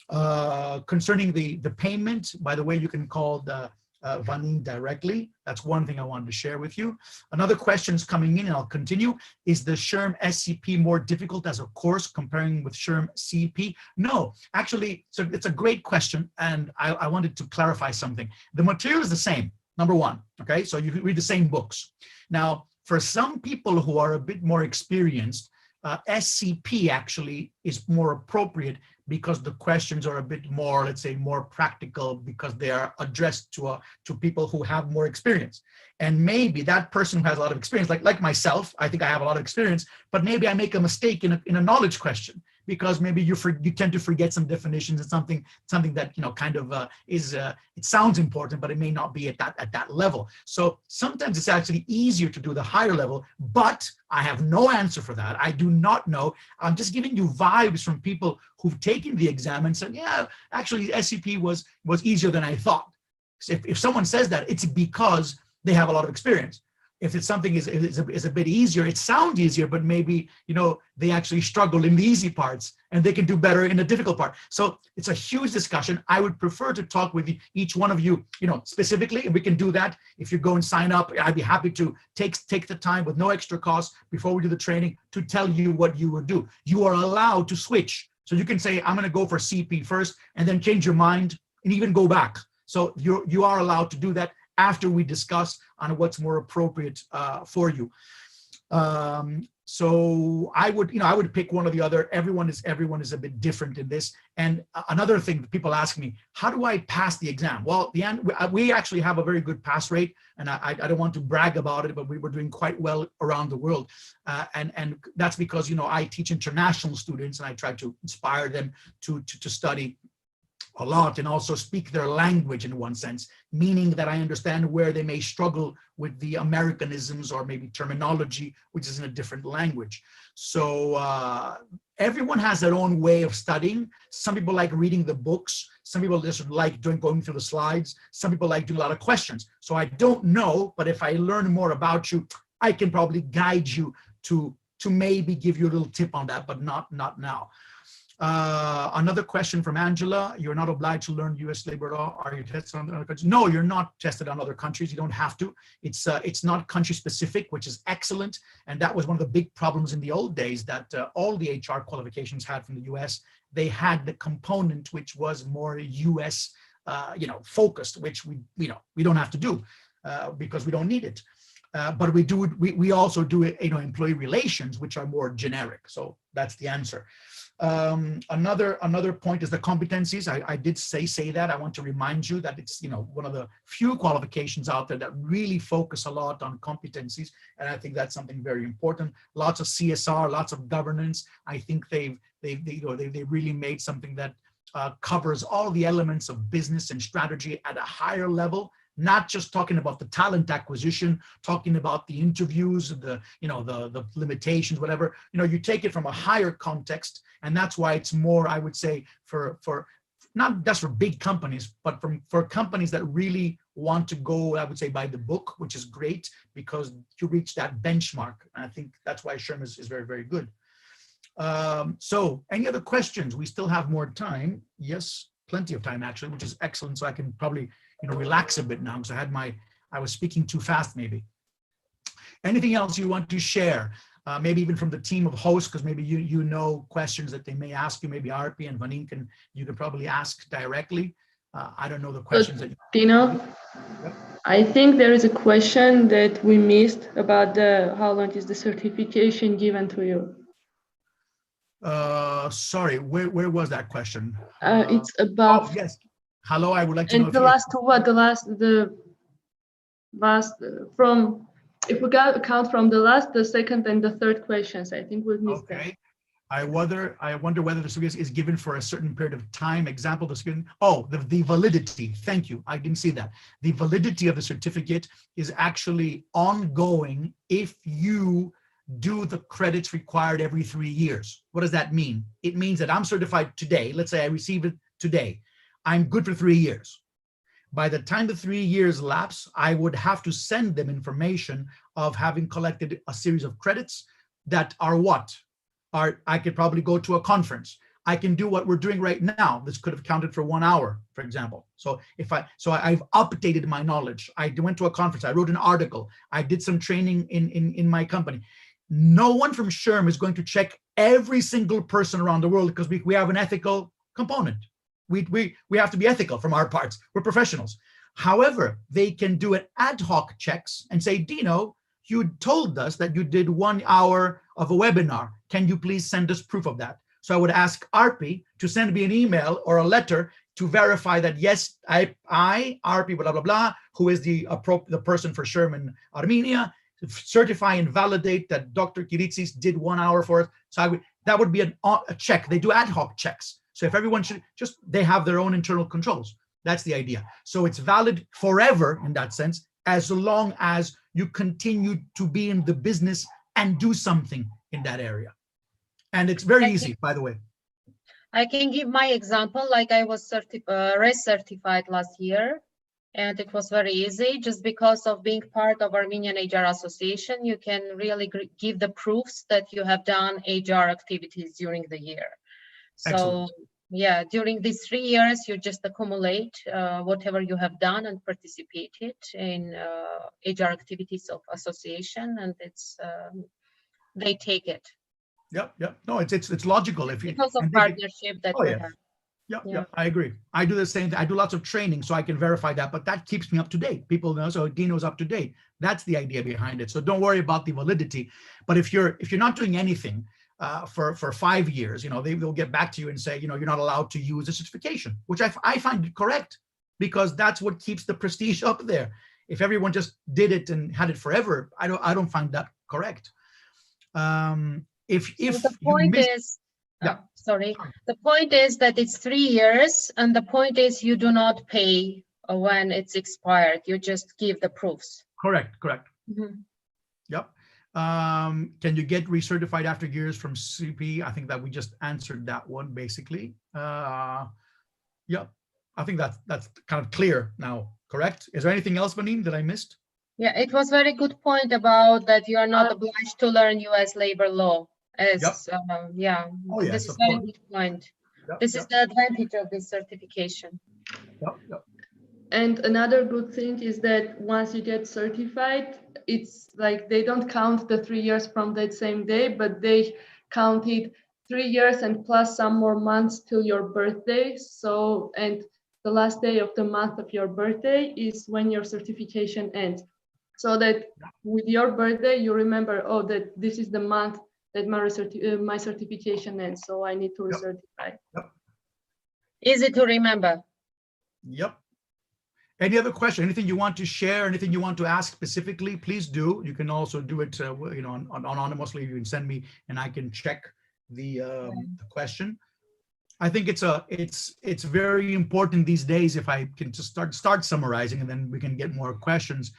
Concerning the payment, by the way, you can call the Vanin directly. That's one thing I wanted to share with you. Another question is coming in, and I'll continue. Is the SHRM-SCP more difficult as a course comparing with SHRM-CP? No, actually, so it's a great question, and I wanted to clarify something. The material is the same, number one, okay? So you can read the same books. Now, for some people who are a bit more experienced, SCP actually is more appropriate because the questions are a bit more, let's say, more practical, because they are addressed to people who have more experience. And maybe that person who has a lot of experience, like myself, I think I have a lot of experience, but maybe I make a mistake in a knowledge question. because maybe you tend to forget some definitions and something that kind of it sounds important, but it may not be at that level. So sometimes it's actually easier to do the higher level, but I have no answer for that. I do not know. I'm just giving you vibes from people who've taken the exam and said, yeah, actually SCP was easier than I thought. If someone says that, it's because they have a lot of experience. If it's something is a bit easier, it sounds easier, but maybe, they actually struggle in the easy parts and they can do better in the difficult part. So it's a huge discussion. I would prefer to talk with each one of you, specifically, and we can do that. If you go and sign up, I'd be happy to take the time with no extra cost before we do the training to tell you what you would do. You are allowed to switch. So you can say, I'm going to go for CP first and then change your mind and even go back. So you are allowed to do that after we discuss on what's more appropriate for you. So I would pick one or the other. Everyone is a bit different in this. And another thing that people ask me, how do I pass the exam? Well, we actually have a very good pass rate, and I don't want to brag about it, but we were doing quite well around the world. And that's because, I teach international students and I try to inspire them to study a lot and also speak their language in one sense, meaning that I understand where they may struggle with the Americanisms or maybe terminology, which is in a different language. So everyone has their own way of studying. Some people like reading the books. Some people just like going through the slides. Some people like doing a lot of questions. So I don't know, but if I learn more about you, I can probably guide you to maybe give you a little tip on that, but not now. Another question from Angela. You're not obliged to learn US labor law. Are you tested on other countries? No, you're not tested on other countries. You don't have to. It's not country specific, which is excellent. And that was one of the big problems in the old days that all the HR qualifications had from the US. They had the component which was more US focused, which we don't have to do because we don't need it. But we also do it, employee relations, which are more generic. So that's the answer. Another point is the competencies. I did say that. I want to remind you that it's one of the few qualifications out there that really focus a lot on competencies, and I think that's something very important. Lots of CSR, lots of governance. I think they really made something that covers all the elements of business and strategy at a higher level. Not just talking about the talent acquisition, talking about the interviews, the limitations, whatever. You take it from a higher context, and that's why it's more, I would say, for not just for big companies, but for companies that really want to go, I would say, by the book, which is great because you reach that benchmark. And I think that's why SHRM is very, very good. So any other questions? We still have more time. Yes, plenty of time actually, which is excellent. So I can probably relax a bit now because I was speaking too fast maybe. Anything else you want to share? Maybe even from the team of hosts, because maybe you know questions that they may ask you, maybe Arpi and Vanin you can probably ask directly. I don't know the questions that you... Dino, yep. I think there is a question that we missed about how long is the certification given to you? Sorry, where was that question? It's about... Oh, yes. Hello, I would like to know. And the last from, if we count from the second and the third questions, I think we've missed that. I wonder whether the certificate is given for a certain period of time. Example, the student. Oh, the validity. Thank you. I didn't see that. The validity of the certificate is actually ongoing if you do the credits required every 3 years. What does that mean? It means that I'm certified today. Let's say I receive it today. I'm good for 3 years. By the time the 3 years lapse, I would have to send them information of having collected a series of credits that are what? I could probably go to a conference. I can do what we're doing right now. This could have counted for 1 hour, for example. So I've updated my knowledge. I went to a conference. I wrote an article. I did some training in my company. No one from SHRM is going to check every single person around the world because we have an ethical component. We have to be ethical from our parts. We're professionals. However, they can do an ad hoc checks and say, Dino, you told us that you did 1 hour of a webinar. Can you please send us proof of that? So I would ask Arpi to send me an email or a letter to verify that, yes, I Arpi, blah, blah, blah, who is the person for SHRM in Armenia, certify and validate that Dr. Kiritsis did 1 hour for us. So That would be a check. They do ad hoc checks. So if everyone should just, they have their own internal controls. That's the idea. So it's valid forever in that sense, as long as you continue to be in the business and do something in that area. And it's very easy, by the way. I can give my example. Like I was RES certified last year, and it was very easy. Just because of being part of Armenian HR Association, you can really give the proofs that you have done HR activities during the year. So Excellent. yeah, during these 3 years, you just accumulate whatever you have done and participated in HR activities of association, and it's they take it. Yep. No, it's logical. If you, because of partnership that we have. Yeah, I agree. I do the same thing. I do lots of training so I can verify that, but that keeps me up to date. People know, so Dino's up to date. That's the idea behind it. So don't worry about the validity. But if you're not doing anything for 5 years, they'll get back to you and say, you're not allowed to use a certification, which I find correct, because that's what keeps the prestige up there. If everyone just did it and had it forever, I don't find that correct. If the point is, sorry, the point is that it's 3 years, and the point is you do not pay when it's expired. You just give the proofs. Correct. Mm-hmm. Yep. Can you get recertified after years from CP? I think that we just answered that one basically. Yep. I think that's kind of clear now. Correct. Is there anything else, Vanin, that I missed? Yeah, it was very good point about that you are not obliged to learn U.S. labor law. This is a very good point. This is the advantage of this certification. Yep. And another good thing is that once you get certified, it's like they don't count the 3 years from that same day, but they count it 3 years and plus some more months till your birthday. So, and the last day of the month of your birthday is when your certification ends. So that with your birthday, you remember, oh, that this is the month that my certification ends, so I need to recertify. Yep. Easy to remember. Yep. Any other question? Anything you want to share? Anything you want to ask specifically? Please do. You can also do it, anonymously. You can send me, and I can check the question. I think it's very important these days. If I can just start summarizing, and then we can get more questions.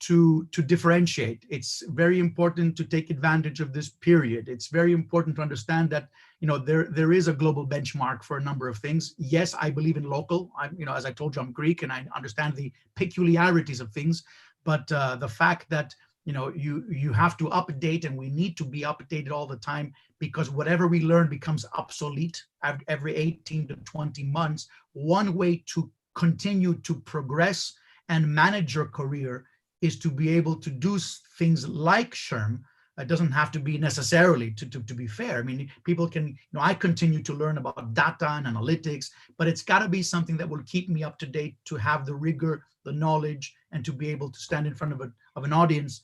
To differentiate. It's very important to take advantage of this period. It's very important to understand that there is a global benchmark for a number of things. Yes, I believe in local. As I told you, I'm Greek, and I understand the peculiarities of things. But the fact that you have to update, and we need to be updated all the time, because whatever we learn becomes obsolete every 18 to 20 months. One way to continue to progress and manage your career is to be able to do things like SHRM. It doesn't have to be necessarily to be fair. I mean, people can, I continue to learn about data and analytics, but it's got to be something that will keep me up to date, to have the rigor, the knowledge, and to be able to stand in front of an audience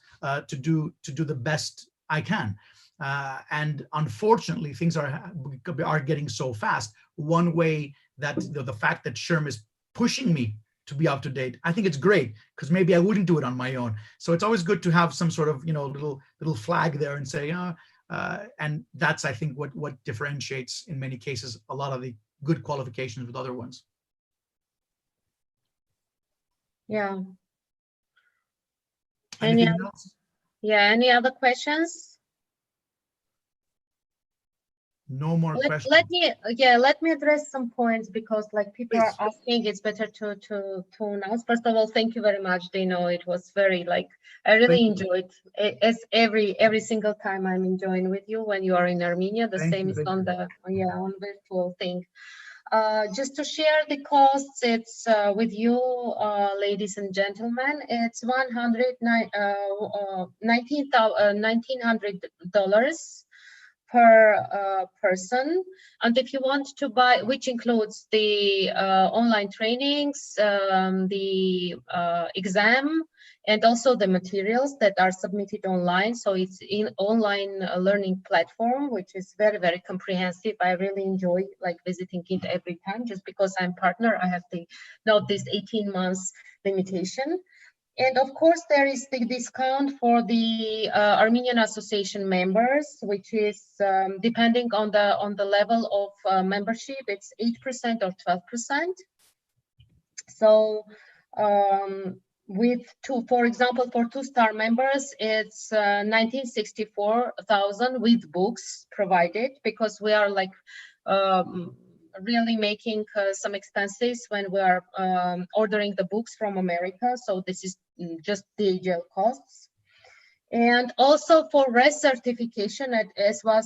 to do the best I can. And unfortunately, things are getting so fast. One way that the fact that SHRM is pushing me to be up to date, I think it's great, because maybe I wouldn't do it on my own. So it's always good to have some sort of little flag there and say, and that's, I think, what differentiates in many cases a lot of the good qualifications with other ones. Yeah. Anything else? Yeah. Any other questions? No more questions. Let me address some points, because people are asking. It's better to announce. First of all, thank you very much, Dino. It was very I really enjoyed it, as every single time I'm enjoying with you when you are in Armenia. The same is on the on virtual thing. Just to share the costs, it's with you, ladies and gentlemen. It's $1,900 per person, and if you want to buy, which includes the online trainings, the exam, and also the materials that are submitted online. So it's in online learning platform, which is very, very comprehensive. I really enjoy visiting it every time, just because I'm partner. I have to note this 18 months limitation. And of course, there is the discount for the Armenian Association members, which is depending on the level of membership. It's 8% or 12%. So for example, for 2-star members, it's 1964,000 with books provided, because we are like really making some expenses when we are ordering the books from America. So this is just the DHL costs. And also for recertification, as far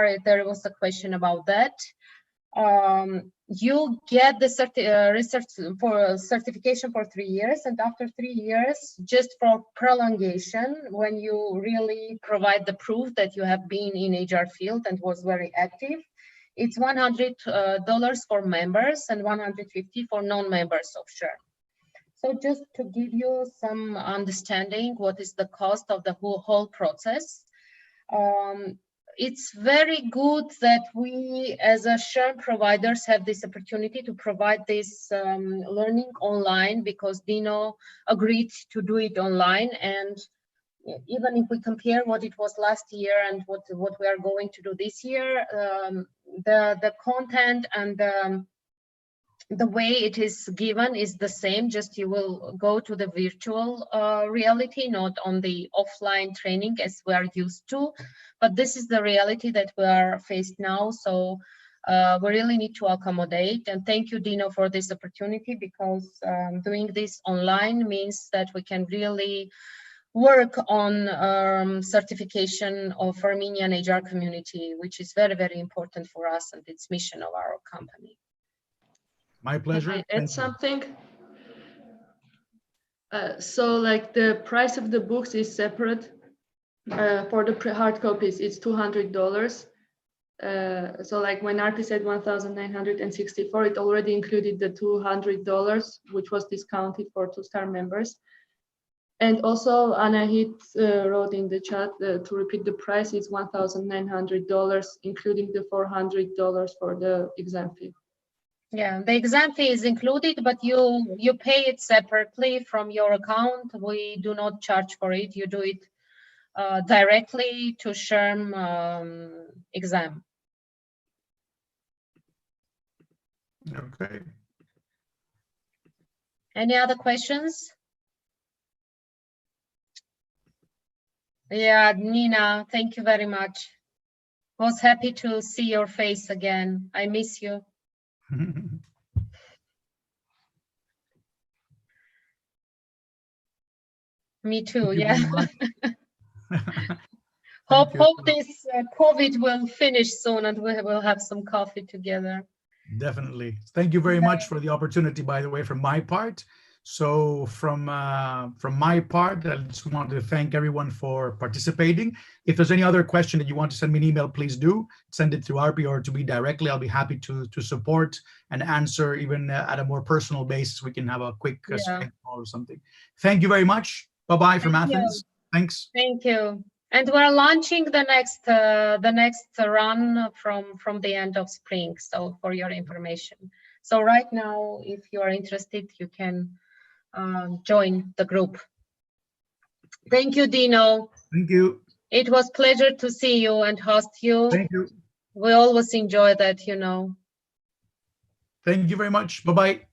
as there was a question about that, you get the certification for 3 years, and after 3 years, just for prolongation, when you really provide the proof that you have been in HR field and was very active, it's $100 for members and $150 for non-members of SHRM. So just to give you some understanding what is the cost of the whole process, it's very good that we as a SHRM providers have this opportunity to provide this learning online, because Dino agreed to do it online. And even if we compare what it was last year and what we are going to do this year, the content and the way it is given is the same, just you will go to the virtual reality, not on the offline training as we are used to. But this is the reality that we are faced now. So we really need to accommodate. And thank you, Dino, for this opportunity, because doing this online means that we can really work on certification of Armenian HR community, which is very, very important for us and its mission of our company. My pleasure. Can I add something? So like the price of the books is separate. For the hard copies, it's $200. So like when Arpi said 1,964, it already included the $200, which was discounted for 2-star members. And also Anahit wrote in the chat to repeat the price is $1,900, including the $400 for the exam fee. Yeah, the exam fee is included, but you pay it separately from your account. We do not charge for it. You do it directly to SHRM exam. Okay. Any other questions? Yeah, Nina, thank you very much. Was happy to see your face again. I miss you. Me too, yeah. Hope this COVID will finish soon and we will have some coffee together. Definitely. Thank you very much for the opportunity, by the way, from my part. So from my part, I just want to thank everyone for participating. If there's any other question that you want to send me an email, please do. Send it through Arpi or to me directly. I'll be happy to support and answer, even at a more personal basis. We can have a quick Skype call or something. Thank you very much. Bye-bye from Athens. Thanks. Thank you. And we're launching the next run from the end of spring. So for your information. So right now, if you are interested, you can join the group. Thank you, Dino. Thank you. It was a pleasure to see you and host you. Thank you. We always enjoy that, you know. Thank you very much. Bye-bye.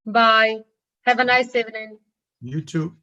Bye. Have a nice evening. You too.